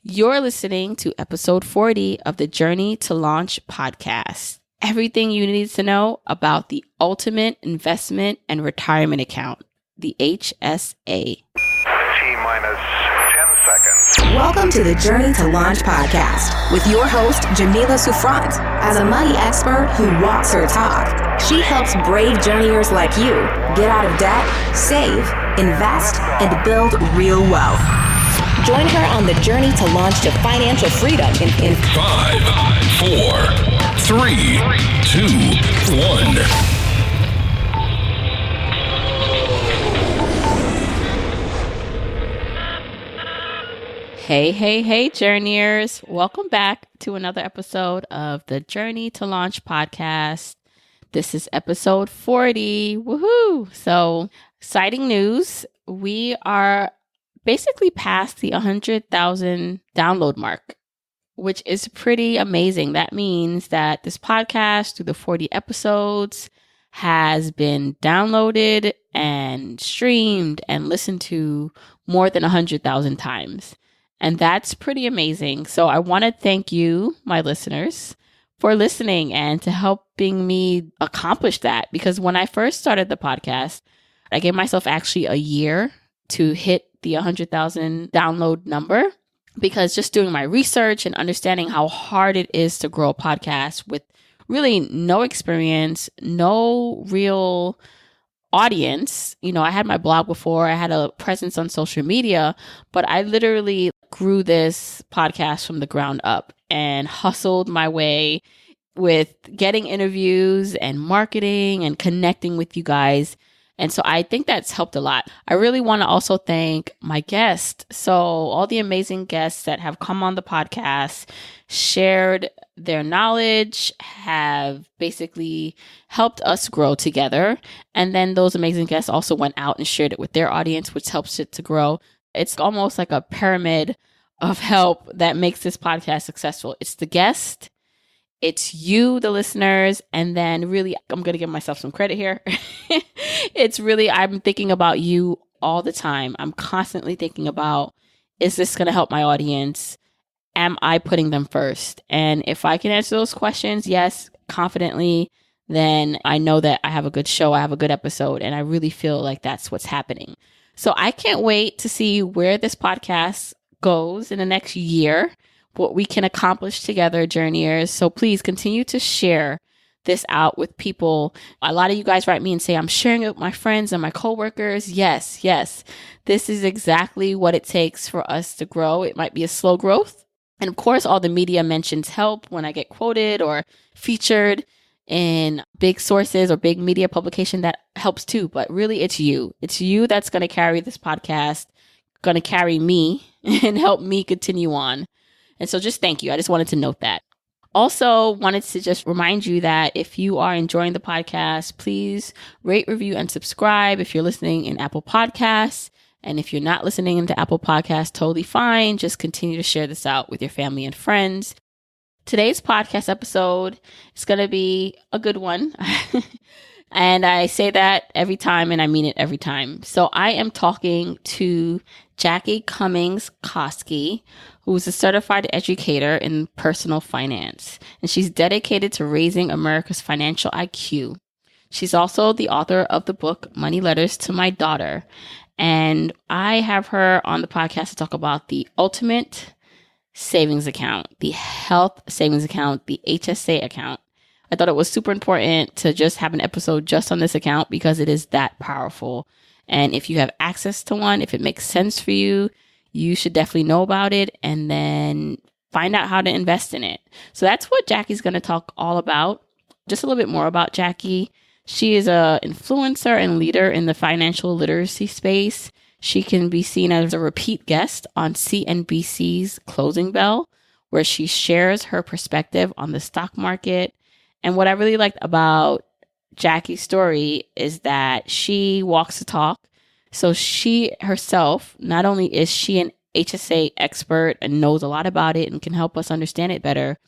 You're listening to episode 40 of the Journey to Launch podcast. Everything you need to know about the ultimate investment and retirement account, the HSA. T-minus 10 seconds. Welcome to the Journey to Launch podcast with your host, Jamila Souffrant. As a money expert who walks her talk, she helps brave journeyers like you get out of debt, save, invest, and build real wealth. Join her on the journey to launch to financial freedom in 5, 4, 3, 2, 1. Hey, journeyers. Welcome back to another episode of the Journey to Launch podcast. This is episode 40. Woohoo! So, exciting news. We are basically past the 100,000 download mark, which is pretty amazing. That means that this podcast, through the 40 episodes, has been downloaded and streamed and listened to more than 100,000 times. And that's pretty amazing. So I want to thank you, my listeners, for listening and to helping me accomplish that. Because when I first started the podcast, I gave myself actually a year to hit the 100,000 download number, because just doing my research and understanding how hard it is to grow a podcast with really no experience, no real audience. You know, I had my blog before, I had a presence on social media, but I literally grew this podcast from the ground up and hustled my way with getting interviews and marketing and connecting with you guys. And so I think that's helped a lot. I really want to also thank my guests. So all the amazing guests that have come on the podcast, shared their knowledge, have basically helped us grow together. And then those amazing guests also went out and shared it with their audience, which helps it to grow. It's almost like a pyramid of help that makes this podcast successful. It's the guest, it's you, the listeners, and then really, I'm going to give myself some credit here. It's really, I'm thinking about you all the time. I'm constantly thinking about, is this going to help my audience? Am I putting them first? And if I can answer those questions, yes, confidently, then I know that I have a good show, I have a good episode, and I really feel like that's what's happening. So I can't wait to see where this podcast goes in the next year, what we can accomplish together, journeyers. So please continue to share this out with people. A lot of you guys write me and say, I'm sharing it with my friends and my coworkers. Yes. This is exactly what it takes for us to grow. It might be a slow growth. And of course, all the media mentions help when I get quoted or featured in big sources or big media publication. That helps too. But really, it's you. It's you that's going to carry this podcast, going to carry me and help me continue on. And so just thank you. I just wanted to note that. Also wanted to just remind you that if you are enjoying the podcast, please rate, review, and subscribe if you're listening in Apple Podcasts. And if you're not listening into Apple Podcasts, totally fine. Just continue to share this out with your family and friends. Today's podcast episode is going to be a good one. And I say that every time, and I mean it every time. So I am talking to Jackie Cummings Koski, who's a certified educator in personal finance, and she's dedicated to raising America's financial IQ. She's also the author of the book, Money Letters to My Daughter. And I have her on the podcast to talk about the ultimate savings account, the health savings account, the HSA account. I thought it was super important to just have an episode just on this account because it is that powerful. And if you have access to one, if it makes sense for you, you should definitely know about it and then find out how to invest in it. So that's what Jackie's going to talk all about. Just a little bit more about Jackie. She is an influencer and leader in the financial literacy space. She can be seen as a repeat guest on CNBC's Closing Bell, where she shares her perspective on the stock market. And what I really liked about Jackie's story is that she walks the talk. So she herself, not only is she an HSA expert and knows a lot about it and can help us understand it better,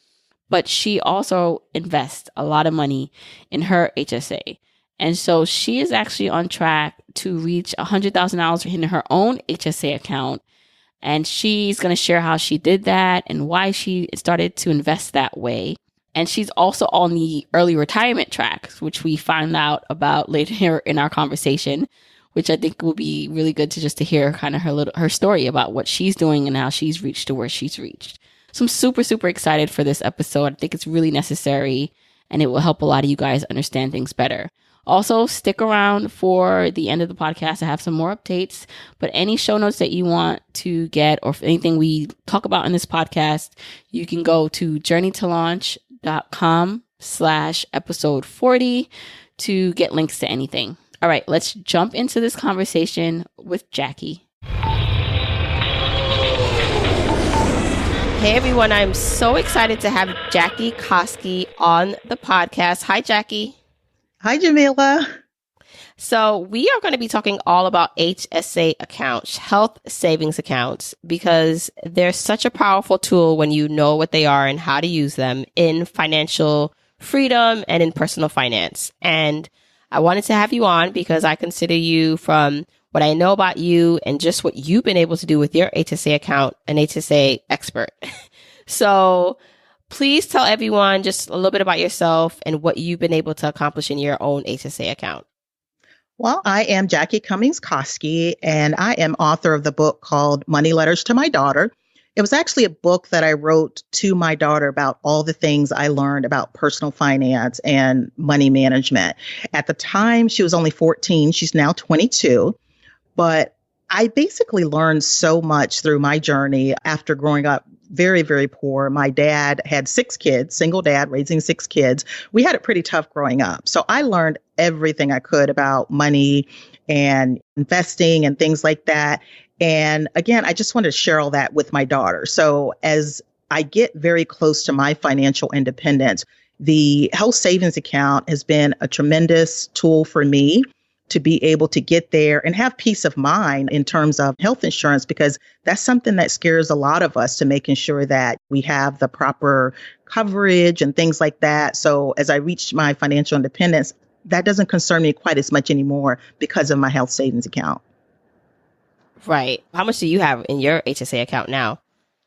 but she also invests a lot of money in her HSA. And so she is actually on track to reach $100,000 in her own HSA account And she's going to share how she did that and why she started to invest that way. And she's also on the early retirement track, which we find out about later here in our conversation, which I think will be really good to hear kind of her story about what she's doing and how she's reached to where she's reached. So I'm super, super excited for this episode. I think it's really necessary and it will help a lot of you guys understand things better. Also, stick around for the end of the podcast. I have some more updates, but any show notes that you want to get or anything we talk about in this podcast, you can go to journeytolaunch.com/episode 40 to get links to anything. All right, let's jump into this conversation with Jackie. Hey everyone, I'm so excited to have Jackie Koski on the podcast. Hi, Jackie. Hi, Jamila. So we are going to be talking all about HSA accounts, health savings accounts, because they're such a powerful tool when you know what they are and how to use them in financial freedom and in personal finance. And I wanted to have you on because I consider you, from what I know about you and just what you've been able to do with your HSA account, an HSA expert. So please tell everyone just a little bit about yourself and what you've been able to accomplish in your own HSA account. Well, I am Jackie Cummings Koski, and I am author of the book called Money Letters to My Daughter. It was actually a book that I wrote to my daughter about all the things I learned about personal finance and money management. At the time, she was only 14. She's now 22. But I basically learned so much through my journey after growing up very, very poor. My dad had 6 kids, single dad raising 6 kids. We had it pretty tough growing up. So I learned everything I could about money and investing and things like that. And again, I just wanted to share all that with my daughter. So as I get very close to my financial independence, the health savings account has been a tremendous tool for me to be able to get there and have peace of mind in terms of health insurance, because that's something that scares a lot of us, to making sure that we have the proper coverage and things like that. So as I reach my financial independence, that doesn't concern me quite as much anymore because of my health savings account. Right. How much do you have in your HSA account now?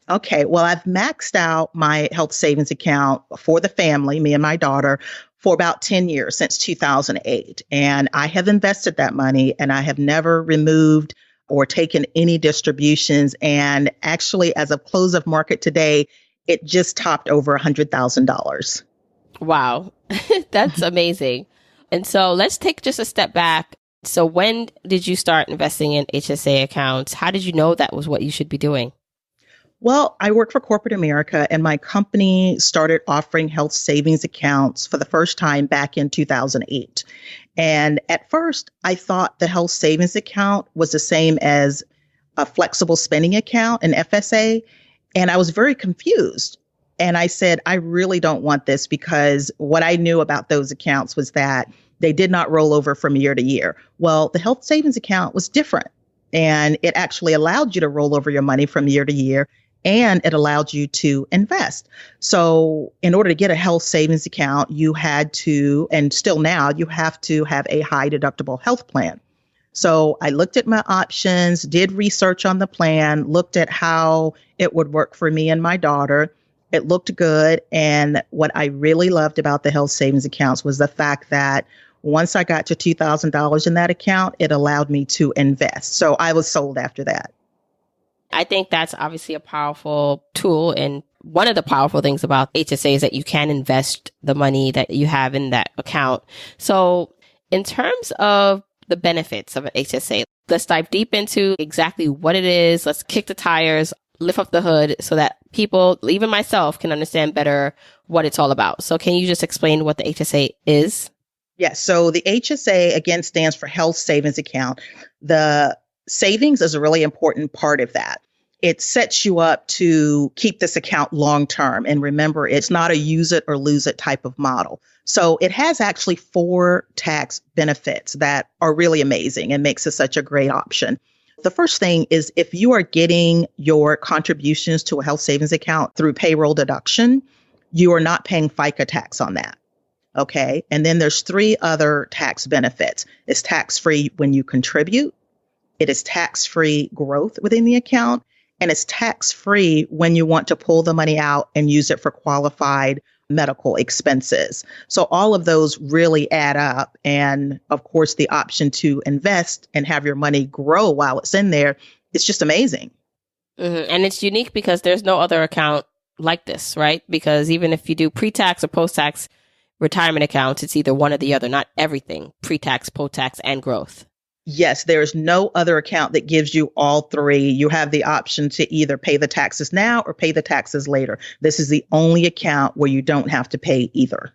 Okay, well, I've maxed out my health savings account for the family, me and my daughter, for about 10 years, since 2008. And I have invested that money and I have never removed or taken any distributions. And actually, as of close of market today, it just topped over $100,000. Wow, that's amazing. And so let's take just a step back. So when did you start investing in HSA accounts? How did you know that was what you should be doing? Well, I work for corporate America, and my company started offering health savings accounts for the first time back in 2008. And at first, I thought the health savings account was the same as a flexible spending account, an FSA. And I was very confused. And I said, I really don't want this, because what I knew about those accounts was that they did not roll over from year to year. Well, the health savings account was different, and it actually allowed you to roll over your money from year to year, and it allowed you to invest. So in order to get a health savings account, you had to, and still now, you have to have a high deductible health plan. So I looked at my options, did research on the plan, looked at how it would work for me and my daughter. It looked good. And what I really loved about the health savings accounts was the fact that once I got to $2,000 in that account, it allowed me to invest. So I was sold after that. I think that's obviously a powerful tool. And one of the powerful things about HSA is that you can invest the money that you have in that account. So in terms of the benefits of an HSA, let's dive deep into exactly what it is. Let's kick the tires, lift up the hood so that people, even myself, can understand better what it's all about. So can you just explain what the HSA is? Yes. So the HSA, again, stands for Health Savings Account. The savings is a really important part of that. It sets you up to keep this account long term. And remember, it's not a use it or lose it type of model. So it has actually 4 tax benefits that are really amazing and makes it such a great option. The first thing is, if you are getting your contributions to a health savings account through payroll deduction, you are not paying FICA tax on that. Okay. And then there's 3 other tax benefits. It's tax-free when you contribute. It is tax-free growth within the account. and it's tax-free when you want to pull the money out and use it for qualified medical expenses. So all of those really add up. And of course, the option to invest and have your money grow while it's in there, it's just amazing. And it's unique because there's no other account like this, right? Because even if you do pre-tax or post-tax retirement accounts, it's either one or the other, not everything, pre-tax, post-tax, and growth. Yes, there's no other account that gives you all three. You have the option to either pay the taxes now or pay the taxes later. This is the only account where you don't have to pay either.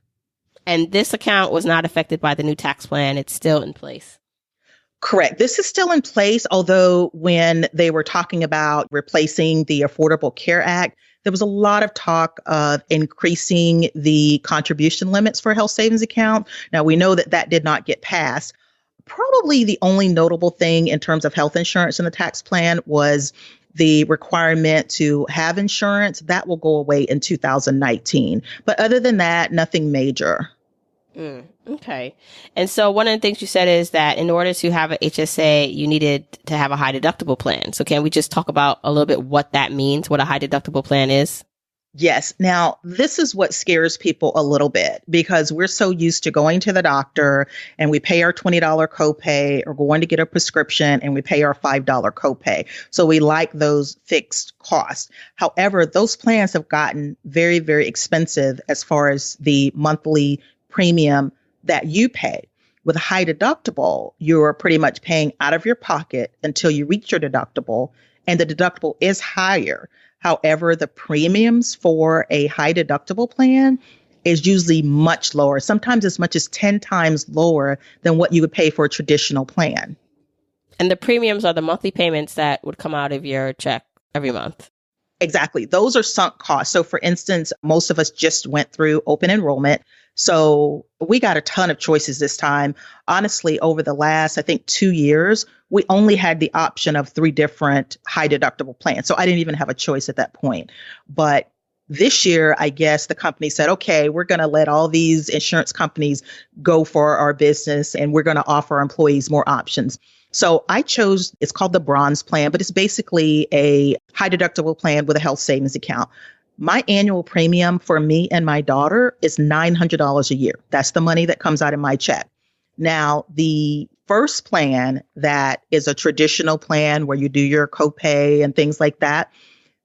And this account was not affected by the new tax plan. It's still in place. Correct. This is still in place, although when they were talking about replacing the Affordable Care Act, there was a lot of talk of increasing the contribution limits for a health savings account. Now, we know that that did not get passed. Probably the only notable thing in terms of health insurance in the tax plan was the requirement to have insurance. That will go away in 2019. But other than that, nothing major. Okay. And so one of the things you said is that in order to have an HSA, you needed to have a high deductible plan. So can we just talk about a little bit what that means, what a high deductible plan is? Yes. Now, this is what scares people a little bit because we're so used to going to the doctor and we pay our $20 copay or going to get a prescription and we pay our $5 copay. So we like those fixed costs. However, those plans have gotten very, very expensive as far as the monthly premium that you pay. With a high deductible, you're pretty much paying out of your pocket until you reach your deductible, and the deductible is higher. However, the premiums for a high deductible plan is usually much lower, sometimes as much as 10 times lower than what you would pay for a traditional plan. And the premiums are the monthly payments that would come out of your check every month. Exactly. Those are sunk costs. So for instance, most of us just went through open enrollment. So we got a ton of choices this time. Honestly, over the last, I think 2 years, we only had the option of 3 different high deductible plans. So I didn't even have a choice at that point. But this year, I guess the company said, okay, we're going to let all these insurance companies go for our business and we're going to offer our employees more options. So I chose, it's called the Bronze Plan, but it's basically a high deductible plan with a health savings account. My annual premium for me and my daughter is $900 a year. That's the money that comes out of my check. Now, the first plan that is a traditional plan where you do your copay and things like that,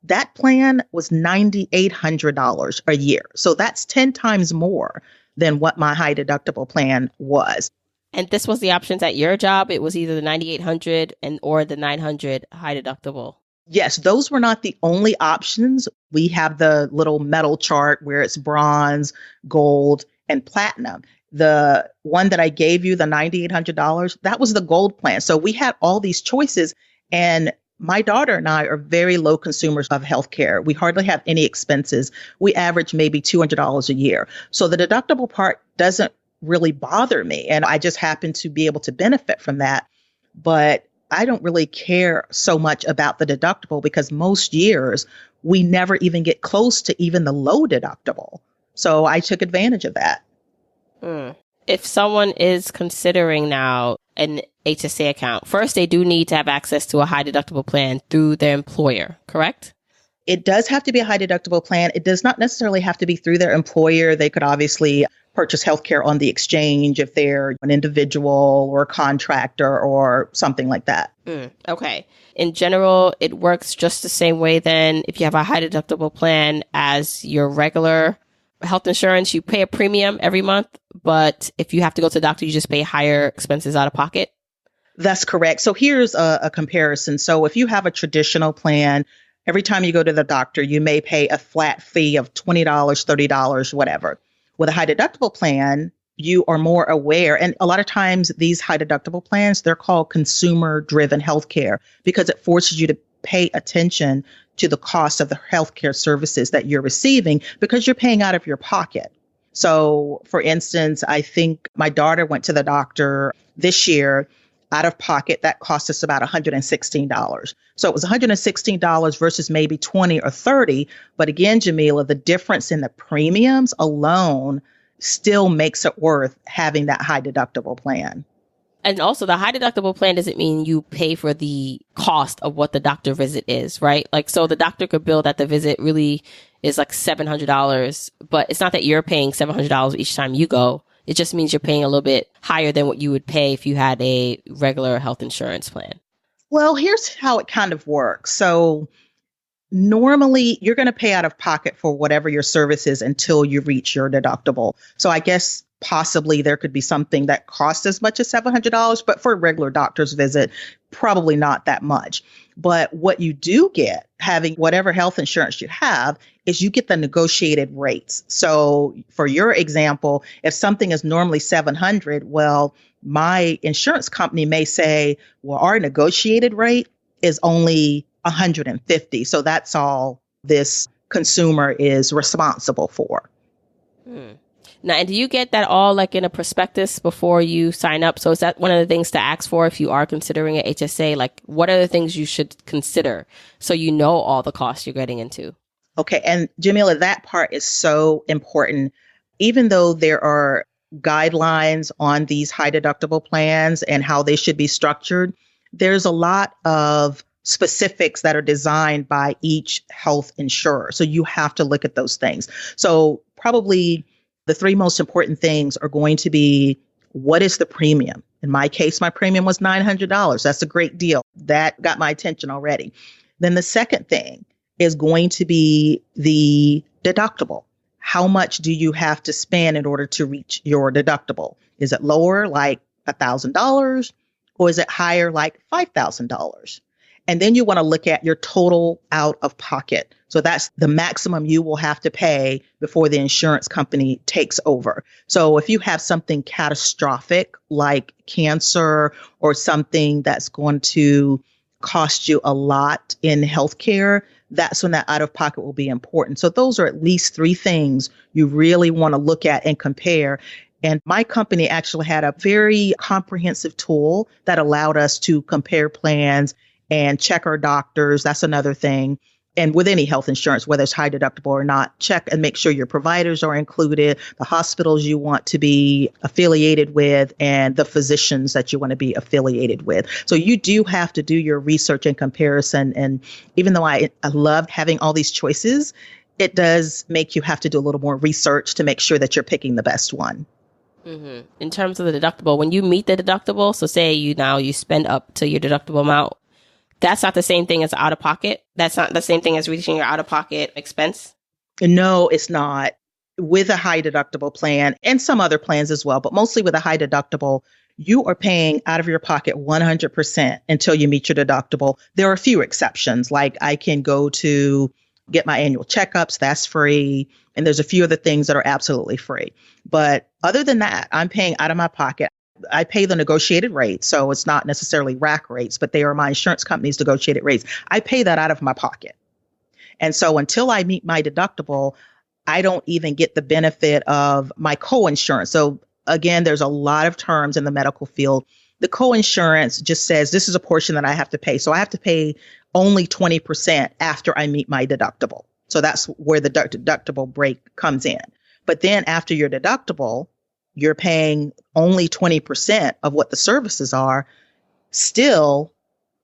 that plan was $9,800 a year. So that's 10 times more than what my high deductible plan was. And this was the options at your job. It was either the 9,800 or the 900 high deductible. Yes, those were not the only options. We have the little metal chart where it's bronze, gold, and platinum. The one that I gave you, the $9,800, that was the gold plan. So we had all these choices. And my daughter and I are very low consumers of healthcare. We hardly have any expenses. We average maybe $200 a year. So the deductible part doesn't really bother me. And I just happen to be able to benefit from that. But I don't really care so much about the deductible because most years we never even get close to even the low deductible. So I took advantage of that. If someone is considering now an HSA account, first they do need to have access to a high deductible plan through their employer, correct? It does have to be a high deductible plan. It does not necessarily have to be through their employer. They could obviously purchase healthcare on the exchange if they're an individual or a contractor or something like that. Okay. In general, it works just the same way then if you have a high deductible plan as your regular health insurance. You pay a premium every month, but if you have to go to the doctor, you just pay higher expenses out of pocket. That's correct. So here's a comparison. So if you have a traditional plan, every time you go to the doctor, you may pay a flat fee of $20, $30, whatever. With a high deductible plan, you are more aware. And a lot of times these high deductible plans, they're called consumer driven healthcare because it forces you to pay attention to the cost of the healthcare services that you're receiving because you're paying out of your pocket. So for instance, I think my daughter went to the doctor this year out of pocket. That cost us about $116. So it was $116 versus maybe $20 or $30. But again, Jamila, the difference in the premiums alone still makes it worth having that high deductible plan. And also the high deductible plan doesn't mean you pay for the cost of what the doctor visit is, right? Like, so the doctor could bill that the visit really is like $700, but it's not that you're paying $700 each time you go. It just means you're paying a little bit higher than what you would pay if you had a regular health insurance plan. Well, here's how it kind of works. So normally you're going to pay out of pocket for whatever your service is until you reach your deductible. So I guess possibly there could be something that costs as much as $700, but for a regular doctor's visit, probably not that much. But what you do get, having whatever health insurance you have, is you get the negotiated rates. So for your example, if something is normally $700, well, my insurance company may say, well, our negotiated rate is only $150. So that's all this consumer is responsible for. Now, and do you get that all like in a prospectus before you sign up? So is that one of the things to ask for if you are considering an HSA? Like, what are the things you should consider so you know all the costs you're getting into? Okay. And Jamila, that part is so important. Even though there are guidelines on these high deductible plans and how they should be structured, there's a lot of specifics that are designed by each health insurer. So you have to look at those things. So probably the three most important things are going to be, what is the premium? In my case, my premium was $900. That's a great deal. That got my attention already. Then the second thing is going to be the deductible. How much do you have to spend in order to reach your deductible? Is it lower, like $1,000, or is it higher, like $5,000? And then you want to look at your total out of pocket. So that's the maximum you will have to pay before the insurance company takes over. So if you have something catastrophic like cancer or something that's going to cost you a lot in healthcare, that's when that out of pocket will be important. So those are at least three things you really want to look at and compare. And my company actually had a very comprehensive tool that allowed us to compare plans and check our doctors. That's another thing. And with any health insurance, whether it's high deductible or not, check and make sure your providers are included, the hospitals you want to be affiliated with, and the physicians that you want to be affiliated with. So you do have to do your research and comparison. And even though I love having all these choices, it does make you have to do a little more research to make sure that you're picking the best one. Mm-hmm. In terms of the deductible, when you meet the deductible, so say you spend up to your deductible amount, that's not the same thing as out of pocket. That's not the same thing as reaching your out of pocket expense. No, it's not. With a high deductible plan and some other plans as well, but mostly with a high deductible, you are paying out of your pocket 100% until you meet your deductible. There are a few exceptions, like I can go to get my annual checkups. That's free. And there's a few other things that are absolutely free. But other than that, I'm paying out of my pocket. I pay the negotiated rate, so it's not necessarily rack rates, but they are my insurance company's negotiated rates. I pay that out of my pocket. And so until I meet my deductible, I don't even get the benefit of my co-insurance. So again, there's a lot of terms in the medical field. The co-insurance just says this is a portion that I have to pay. So I have to pay only 20% after I meet my deductible. So that's where the deductible break comes in. But then after your deductible, you're paying only 20% of what the services are. Still,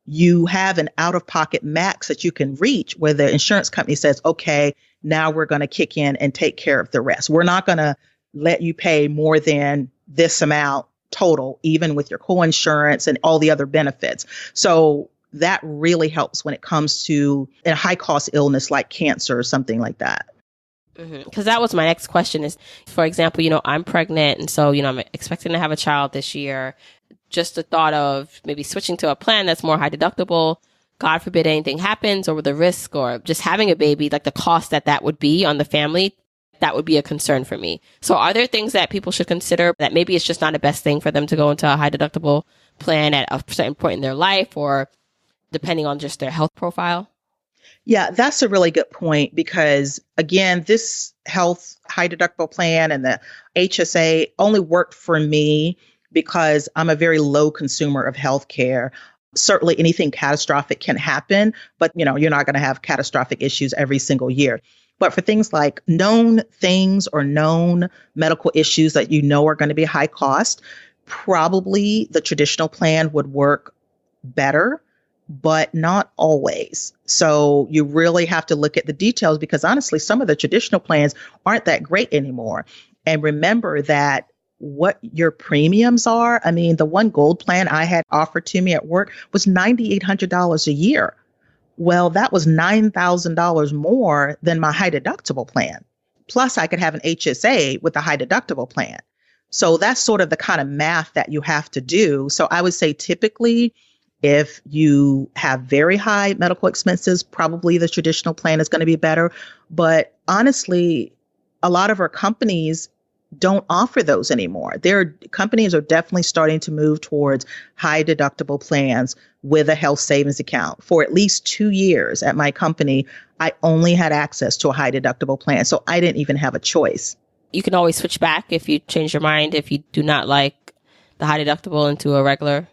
you have an out-of-pocket max that you can reach where the insurance company says, okay, now we're going to kick in and take care of the rest. We're not going to let you pay more than this amount total, even with your co-insurance and all the other benefits. So that really helps when it comes to a high-cost illness like cancer or something like that. Because that was my next question is, for example, I'm pregnant. And so, I'm expecting to have a child this year. Just the thought of maybe switching to a plan that's more high deductible, God forbid anything happens, or the risk, or just having a baby, like the cost that would be on the family, that would be a concern for me. So are there things that people should consider that maybe it's just not the best thing for them to go into a high deductible plan at a certain point in their life, or depending on just their health profile? Yeah, that's a really good point because, again, this health high deductible plan and the HSA only worked for me because I'm a very low consumer of healthcare. Certainly anything catastrophic can happen, but you're not going to have catastrophic issues every single year. But for things like known things or known medical issues that are going to be high cost, probably the traditional plan would work better, but not always. So you really have to look at the details because honestly, some of the traditional plans aren't that great anymore. And remember that what your premiums are. I mean, the one gold plan I had offered to me at work was $9,800 a year. Well, that was $9,000 more than my high deductible plan. Plus, I could have an HSA with a high deductible plan. So that's sort of the kind of math that you have to do. So I would say typically, if you have very high medical expenses, probably the traditional plan is going to be better. But honestly, a lot of our companies don't offer those anymore. Companies are definitely starting to move towards high deductible plans with a health savings account. For at least 2 years at my company, I only had access to a high deductible plan. So I didn't even have a choice. You can always switch back if you change your mind, if you do not like the high deductible into a regular.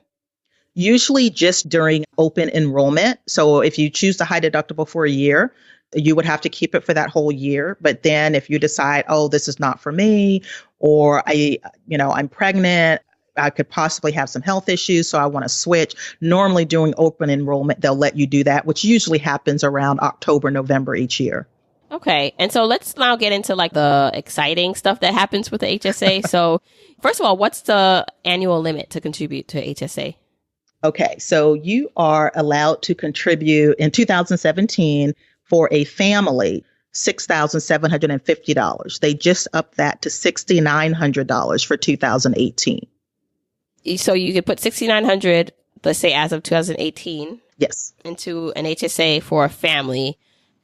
Usually just during open enrollment. So if you choose the high deductible for a year, you would have to keep it for that whole year. But then if you decide, oh, this is not for me, or I'm pregnant, I could possibly have some health issues, so I want to switch. Normally during open enrollment, they'll let you do that, which usually happens around October, November each year. Okay. And so let's now get into like the exciting stuff that happens with the HSA. So first of all, what's the annual limit to contribute to HSA? Okay. So you are allowed to contribute in 2017 for a family, $6,750. They just upped that to $6,900 for 2018. So you could put $6,900, let's say as of 2018, yes, into an HSA for a family.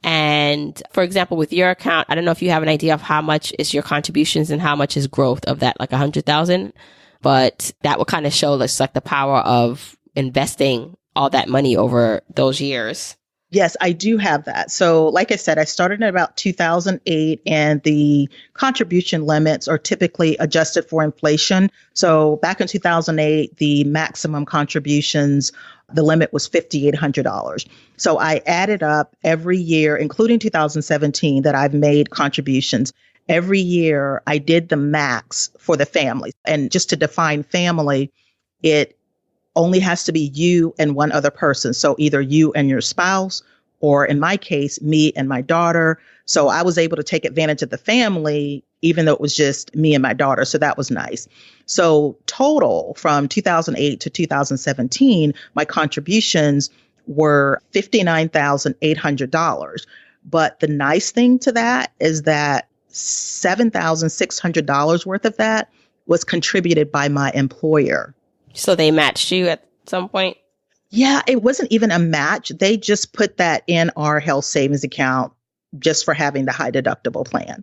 And for example, with your account, I don't know if you have an idea of how much is your contributions and how much is growth of that, like 100,000, but that will kind of show us like the power of investing all that money over those years. Yes, I do have that. So like I said, I started in about 2008 and the contribution limits are typically adjusted for inflation. So back in 2008, the maximum contributions, the limit was $5,800. So I added up every year, including 2017, that I've made contributions. Every year I did the max for the family. And just to define family, it only has to be you and one other person. So either you and your spouse, or in my case, me and my daughter. So I was able to take advantage of the family, even though it was just me and my daughter. So that was nice. So total from 2008 to 2017, my contributions were $59,800. But the nice thing to that is that $7,600 worth of that was contributed by my employer. So they matched you at some point? Yeah, it wasn't even a match. They just put that in our health savings account just for having the high deductible plan.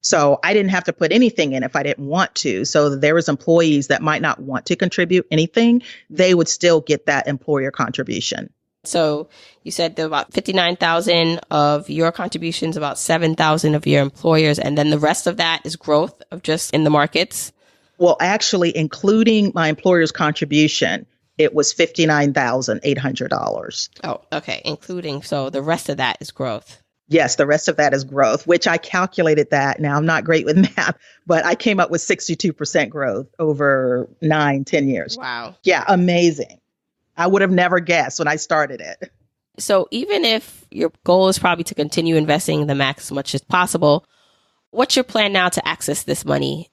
So I didn't have to put anything in if I didn't want to. So there was employees that might not want to contribute anything. They would still get that employer contribution. So you said there about 59,000 of your contributions, about 7,000 of your employers, and then the rest of that is growth of just in the markets? Well, actually, including my employer's contribution, it was $59,800. Oh, okay. Including, so the rest of that is growth. Yes, the rest of that is growth, which I calculated that. Now, I'm not great with math, but I came up with 62% growth over 9-10 years. Wow. Yeah, amazing. I would have never guessed when I started it. So even if your goal is probably to continue investing the max as much as possible, what's your plan now to access this money?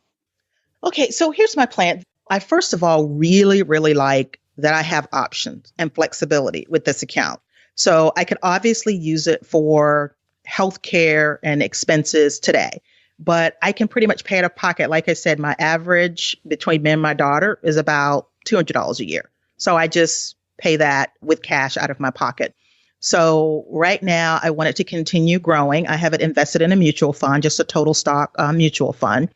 Okay, so here's my plan. I first of all really, really like that I have options and flexibility with this account. So I could obviously use it for healthcare and expenses today, but I can pretty much pay out of pocket. Like I said, my average between me and my daughter is about $200 a year. So I just pay that with cash out of my pocket. So right now I want it to continue growing. I have it invested in a mutual fund, just a total stock mutual fund.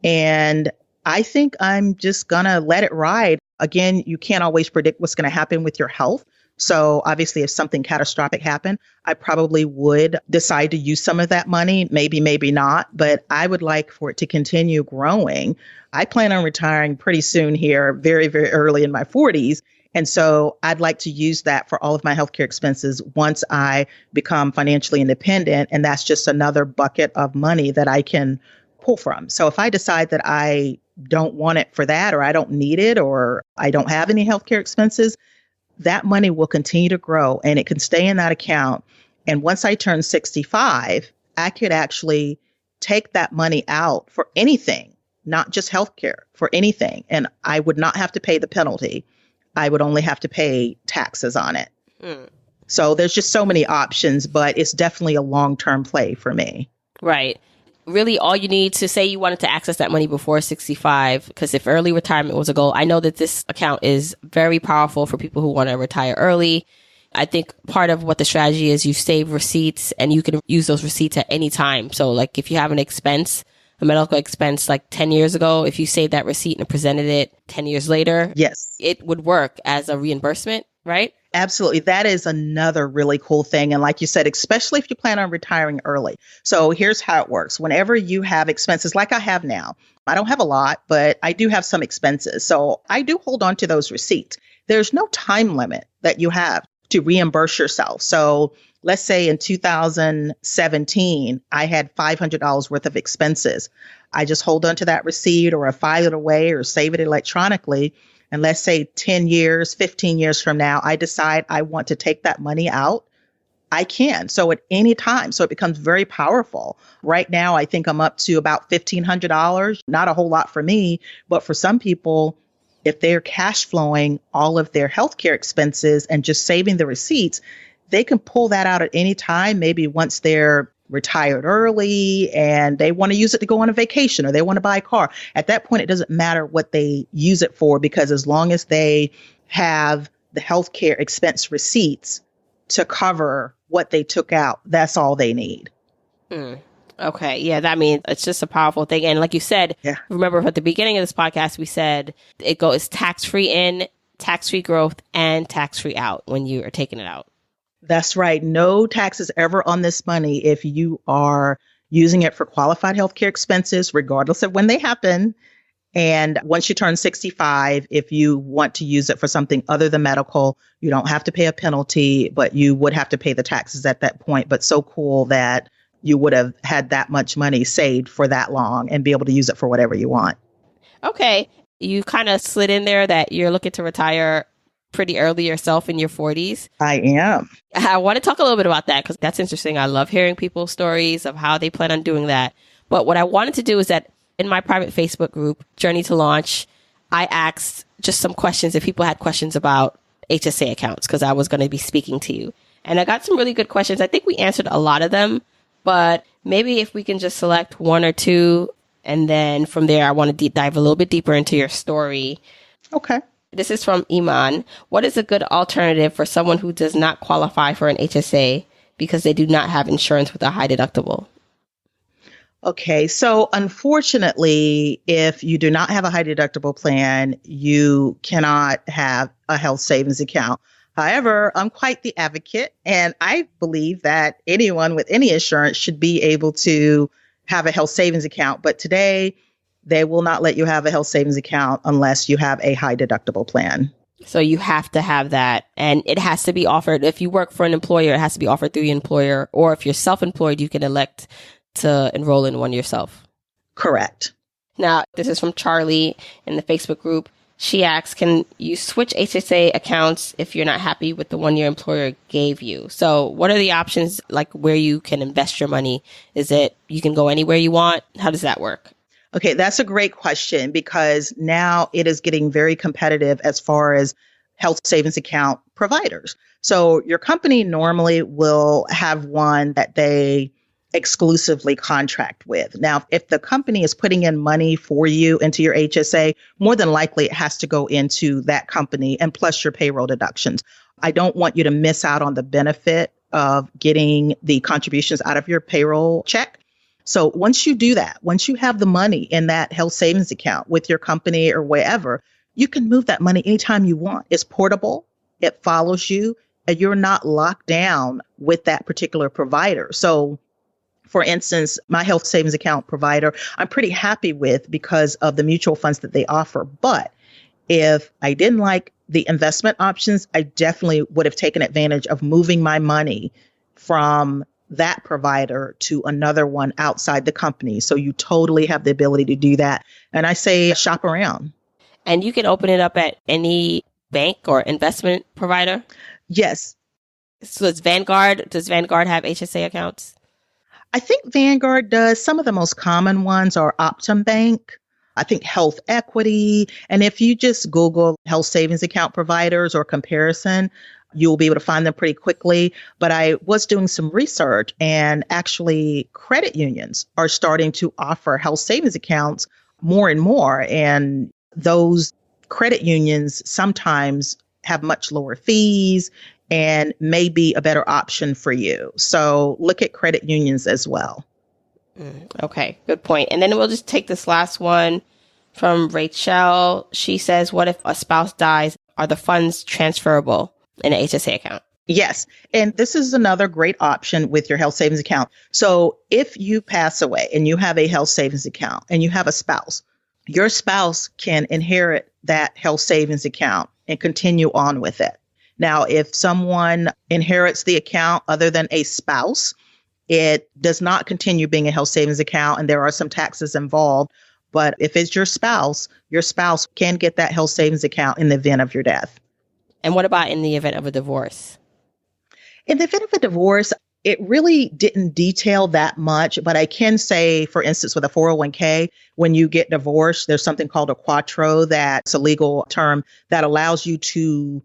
And I think I'm just going to let it ride. Again, you can't always predict what's going to happen with your health. So obviously, if something catastrophic happened, I probably would decide to use some of that money, maybe, maybe not. But I would like for it to continue growing. I plan on retiring pretty soon here, very, very early in my 40s. And so I'd like to use that for all of my healthcare expenses once I become financially independent. And that's just another bucket of money that I can pull from. So if I decide that I don't want it for that, or I don't need it, or I don't have any healthcare expenses, that money will continue to grow and it can stay in that account. And once I turn 65, I could actually take that money out for anything, not just healthcare, for anything. And I would not have to pay the penalty. I would only have to pay taxes on it. So there's just so many options, but it's definitely a long-term play for me. Right. Really, all you need to say you wanted to access that money before 65, because if early retirement was a goal, I know that this account is very powerful for people who want to retire early. I think part of what the strategy is, you save receipts and you can use those receipts at any time. So like if you have an expense, a medical expense like 10 years ago, if you saved that receipt and presented it 10 years later, yes, it would work as a reimbursement, right? Absolutely. That is another really cool thing. And like you said, especially if you plan on retiring early. So here's how it works. Whenever you have expenses like I have now, I don't have a lot, but I do have some expenses. So I do hold on to those receipts. There's no time limit that you have to reimburse yourself. So let's say in 2017, I had $500 worth of expenses. I just hold on to that receipt, or I file it away or save it electronically. And let's say 10 years, 15 years from now, I decide I want to take that money out, I can. So at any time. So it becomes very powerful. Right now, I think I'm up to about $1,500. Not a whole lot for me, but for some people, if they're cash flowing all of their healthcare expenses and just saving the receipts, they can pull that out at any time, maybe once they're retired early and they want to use it to go on a vacation or they want to buy a car. At that point, it doesn't matter what they use it for, because as long as they have the healthcare expense receipts to cover what they took out, that's all they need. Okay. Yeah. That means it's just a powerful thing. And like you said, remember at the beginning of this podcast, we said it goes tax-free in, tax-free growth, and tax-free out when you are taking it out. That's right. No taxes ever on this money if you are using it for qualified healthcare expenses, regardless of when they happen. And once you turn 65, if you want to use it for something other than medical, you don't have to pay a penalty, but you would have to pay the taxes at that point. But so cool that you would have had that much money saved for that long and be able to use it for whatever you want. Okay. You kind of slid in there that you're looking to retire pretty early yourself in your 40s. I am. I want to talk a little bit about that because that's interesting. I love hearing people's stories of how they plan on doing that. But what I wanted to do is that in my private Facebook group, Journey to Launch, I asked just some questions if people had questions about HSA accounts, because I was going to be speaking to you. And I got some really good questions. I think we answered a lot of them, but maybe if we can just select one or two, and then from there, I want to dive a little bit deeper into your story. Okay. This is from Iman. What is a good alternative for someone who does not qualify for an HSA because they do not have insurance with a high deductible? Okay, so unfortunately, if you do not have a high deductible plan, you cannot have a health savings account. However, I'm quite the advocate, and I believe that anyone with any insurance should be able to have a health savings account. But today, they will not let you have a health savings account unless you have a high deductible plan. So you have to have that, and it has to be offered. If you work for an employer, it has to be offered through the employer, or if you're self-employed, you can elect to enroll in one yourself. Correct. Now, this is from Charlie in the Facebook group. She asks, can you switch HSA accounts if you're not happy with the one your employer gave you? So what are the options, like where you can invest your money? Is it you can go anywhere you want? How does that work? Okay, that's a great question, because now it is getting very competitive as far as health savings account providers. So your company normally will have one that they exclusively contract with. Now, if the company is putting in money for you into your HSA, more than likely it has to go into that company and plus your payroll deductions. I don't want you to miss out on the benefit of getting the contributions out of your payroll check. So once you do that, once you have the money in that health savings account with your company or wherever, you can move that money anytime you want. It's portable, it follows you, and you're not locked down with that particular provider. So for instance, my health savings account provider, I'm pretty happy with because of the mutual funds that they offer. But if I didn't like the investment options, I definitely would have taken advantage of moving my money from that provider to another one outside the company. So you totally have the ability to do that. And I say shop around. And you can open it up at any bank or investment provider? Yes. So does Vanguard have HSA accounts? I think Vanguard does. Some of the most common ones are Optum Bank, I think Health Equity. And if you just Google health savings account providers or comparison, you'll be able to find them pretty quickly. But I was doing some research, and actually credit unions are starting to offer health savings accounts more and more. And those credit unions sometimes have much lower fees and may be a better option for you. So look at credit unions as well. Okay, good point. And then we'll just take this last one from Rachel. She says, what if a spouse dies? Are the funds transferable in an HSA account? Yes. And this is another great option with your health savings account. So if you pass away and you have a health savings account and you have a spouse, your spouse can inherit that health savings account and continue on with it. Now, if someone inherits the account other than a spouse, it does not continue being a health savings account, and there are some taxes involved. But if it's your spouse can get that health savings account in the event of your death. And what about in the event of a divorce? In the event of a divorce, it really didn't detail that much, but I can say, for instance, with a 401k, when you get divorced, there's something called a quattro, that's a legal term that allows you to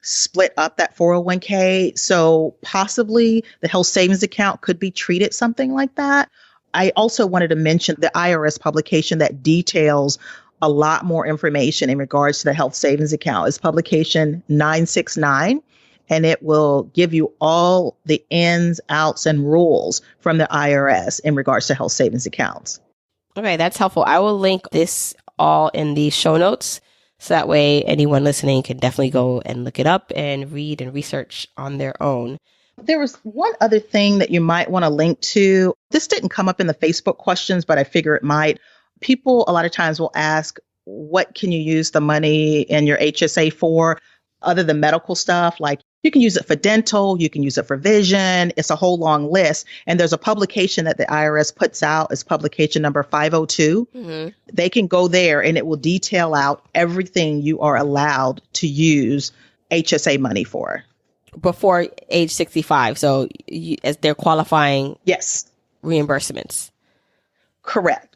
split up that 401k. So possibly the health savings account could be treated something like that. I also wanted to mention the IRS publication that details a lot more information in regards to the health savings account. It's publication 969, and it will give you all the ins, outs, and rules from the IRS in regards to health savings accounts. Okay, that's helpful. I will link this all in the show notes. So that way anyone listening can definitely go and look it up and read and research on their own. There was one other thing that you might want to link to. This didn't come up in the Facebook questions, but I figure it might. People a lot of times will ask, what can you use the money in your HSA for other than medical stuff? Like you can use it for dental, you can use it for vision. It's a whole long list. And there's a publication that the IRS puts out. It's publication number 502. Mm-hmm. They can go there and it will detail out everything you are allowed to use HSA money for. Before age 65. So as they're qualifying yes, reimbursements. Correct.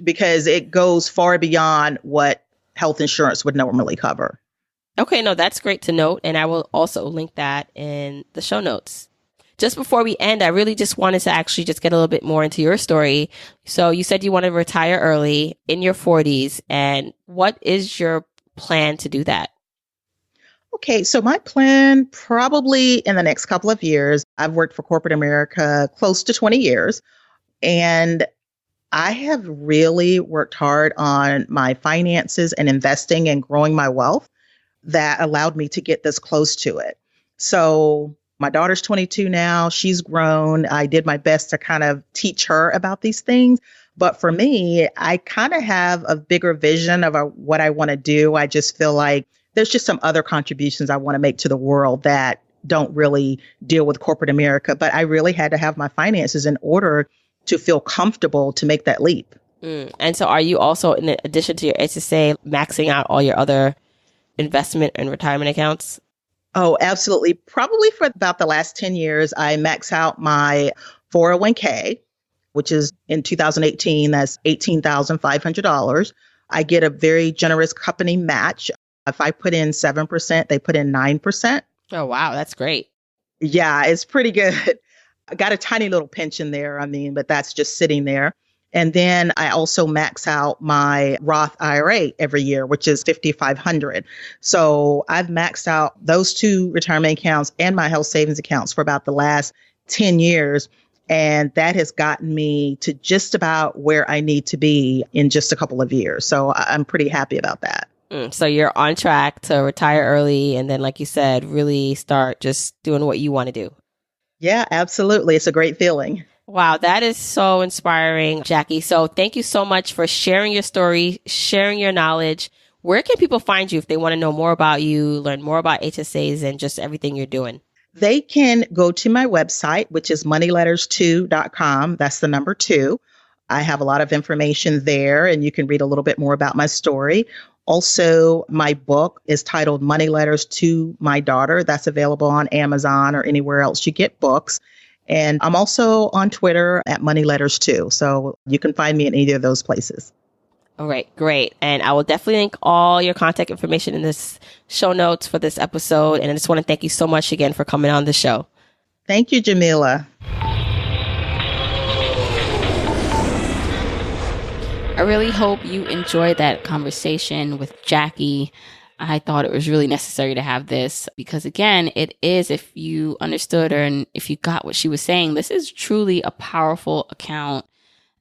Because it goes far beyond what health insurance would normally cover. Okay, no, that's great to note. And I will also link that in the show notes. Just before we end, I really just wanted to actually just get a little bit more into your story. So you said you want to retire early in your 40s. And what is your plan to do that? Okay, so my plan probably in the next couple of years, I've worked for corporate America close to 20 years. And I have really worked hard on my finances and investing and growing my wealth that allowed me to get this close to it. So my daughter's 22 now. She's grown. I did my best to kind of teach her about these things. But for me, I kind of have a bigger vision of what I want to do. I just feel like there's just some other contributions I want to make to the world that don't really deal with corporate America. But I really had to have my finances in order to feel comfortable to make that leap. And so are you also, in addition to your HSA, maxing out all your other investment and retirement accounts? Oh, absolutely. Probably for about the last 10 years, I max out my 401k, which is in 2018, that's $18,500. I get a very generous company match. If I put in 7%, they put in 9%. Oh, wow. That's great. Yeah, it's pretty good. I got a tiny little pension there, but that's just sitting there. And then I also max out my Roth IRA every year, which is $5,500. So I've maxed out those two retirement accounts and my health savings accounts for about the last 10 years. And that has gotten me to just about where I need to be in just a couple of years. So I'm pretty happy about that. So you're on track to retire early. And then, like you said, really start just doing what you want to do. Yeah, absolutely. It's a great feeling. Wow, that is so inspiring, Jackie. So thank you so much for sharing your story, sharing your knowledge. Where can people find you if they want to know more about you, learn more about HSAs and just everything you're doing? They can go to my website, which is moneyletters2.com. That's the number 2. I have a lot of information there, and you can read a little bit more about my story. Also, my book is titled Money Letters to My Daughter. That's available on Amazon or anywhere else you get books. And I'm also on Twitter at Money Letters too. So you can find me in either of those places. All right, great. And I will definitely link all your contact information in this show notes for this episode. And I just want to thank you so much again for coming on the show. Thank you, Jamila. I really hope you enjoyed that conversation with Jackie. I thought it was really necessary to have this because, again, it is, if you understood her and if you got what she was saying, this is truly a powerful account,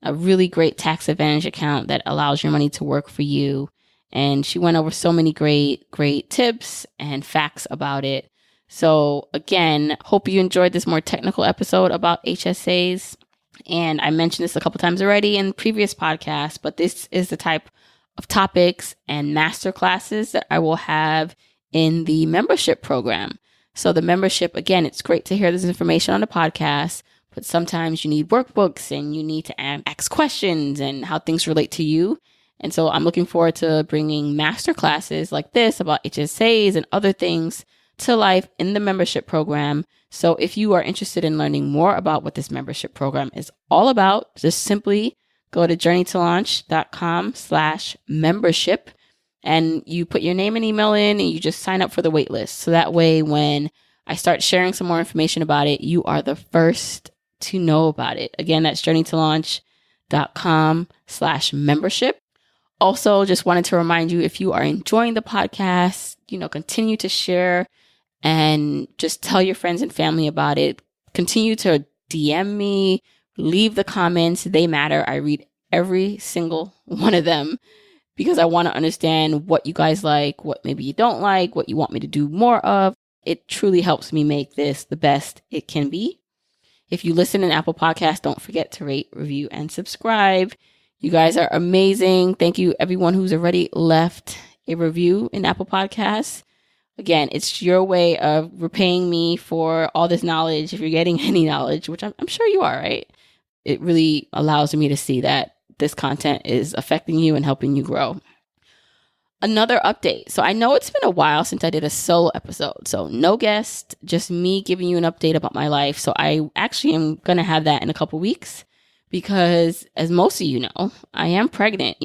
a really great tax advantage account that allows your money to work for you. And she went over so many great tips and facts about it. So, again, hope you enjoyed this more technical episode about HSAs. And I mentioned this a couple times already in previous podcasts, but this is the type of topics and master classes that I will have in the membership program. So the membership, again, it's great to hear this information on the podcast, but sometimes you need workbooks and you need to ask questions and how things relate to you. And so I'm looking forward to bringing master classes like this about HSAs and other things to life in the membership program. So if you are interested in learning more about what this membership program is all about, just simply go to journeytolaunch.com/membership and you put your name and email in and you just sign up for the wait list. So that way, when I start sharing some more information about it, you are the first to know about it. Again, that's journeytolaunch.com/membership. Also, just wanted to remind you, if you are enjoying the podcast, continue to share and just tell your friends and family about it. Continue to DM me, leave the comments. They matter. I read every single one of them because I want to understand what you guys like, what maybe you don't like, what you want me to do more of. It truly helps me make this the best it can be. If you listen in Apple Podcasts, don't forget to rate, review, and subscribe. You guys are amazing. Thank you, everyone who's already left a review in Apple Podcasts. Again, it's your way of repaying me for all this knowledge. If you're getting any knowledge, which I'm sure you are, right? It really allows me to see that this content is affecting you and helping you grow. Another update. So I know it's been a while since I did a solo episode. So no guest, just me giving you an update about my life. So I actually am going to have that in a couple weeks because, as most of you know, I am pregnant,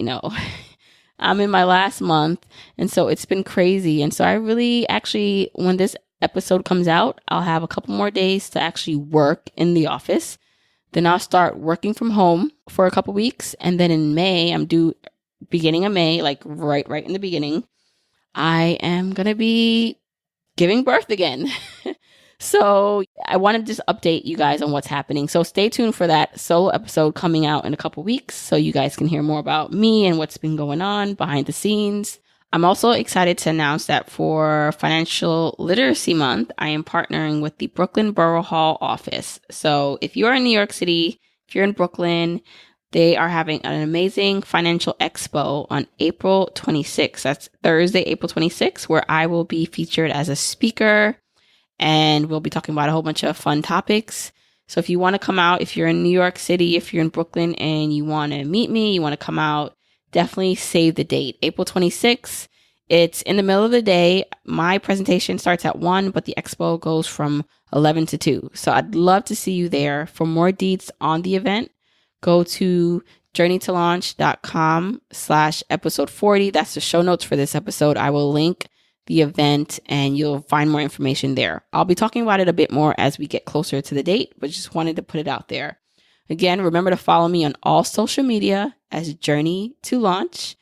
I'm in my last month, and so it's been crazy. And so I really actually, when this episode comes out, I'll have a couple more days to actually work in the office. Then I'll start working from home for a couple weeks. And then in May, I'm due beginning of May, like right in the beginning, I am going to be giving birth again. So I want to just update you guys on what's happening. So stay tuned for that solo episode coming out in a couple weeks so you guys can hear more about me and what's been going on behind the scenes. I'm also excited to announce that for Financial Literacy Month, I am partnering with the Brooklyn Borough Hall office. So if you're in New York City, if you're in Brooklyn, they are having an amazing financial expo on April 26th. That's Thursday, April 26th, where I will be featured as a speaker. And we'll be talking about a whole bunch of fun topics. So if you want to come out, if you're in New York City, if you're in Brooklyn and you want to meet me, you want to come out, definitely save the date. April 26th. It's in the middle of the day. My presentation starts at 1, but the expo goes from 11 to 2. So I'd love to see you there. For more deets on the event, go to journeytolaunch.com/episode 40. That's the show notes for this episode. I will link the event and you'll find more information there. I'll be talking about it a bit more as we get closer to the date, but just wanted to put it out there. Again, remember to follow me on all social media as Journey to Launch.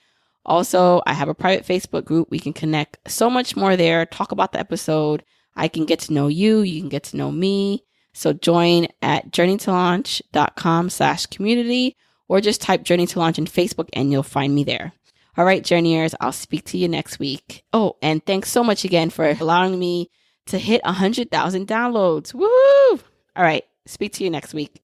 Also, I have a private Facebook group. We can connect so much more there, talk about the episode. I can get to know you. You can get to know me. So join at journeytolaunch.com/community or just type Journey to Launch in Facebook and you'll find me there. All right, Journeyers, I'll speak to you next week. Oh, and thanks so much again for allowing me to hit 100,000 downloads. Woo! All right, speak to you next week.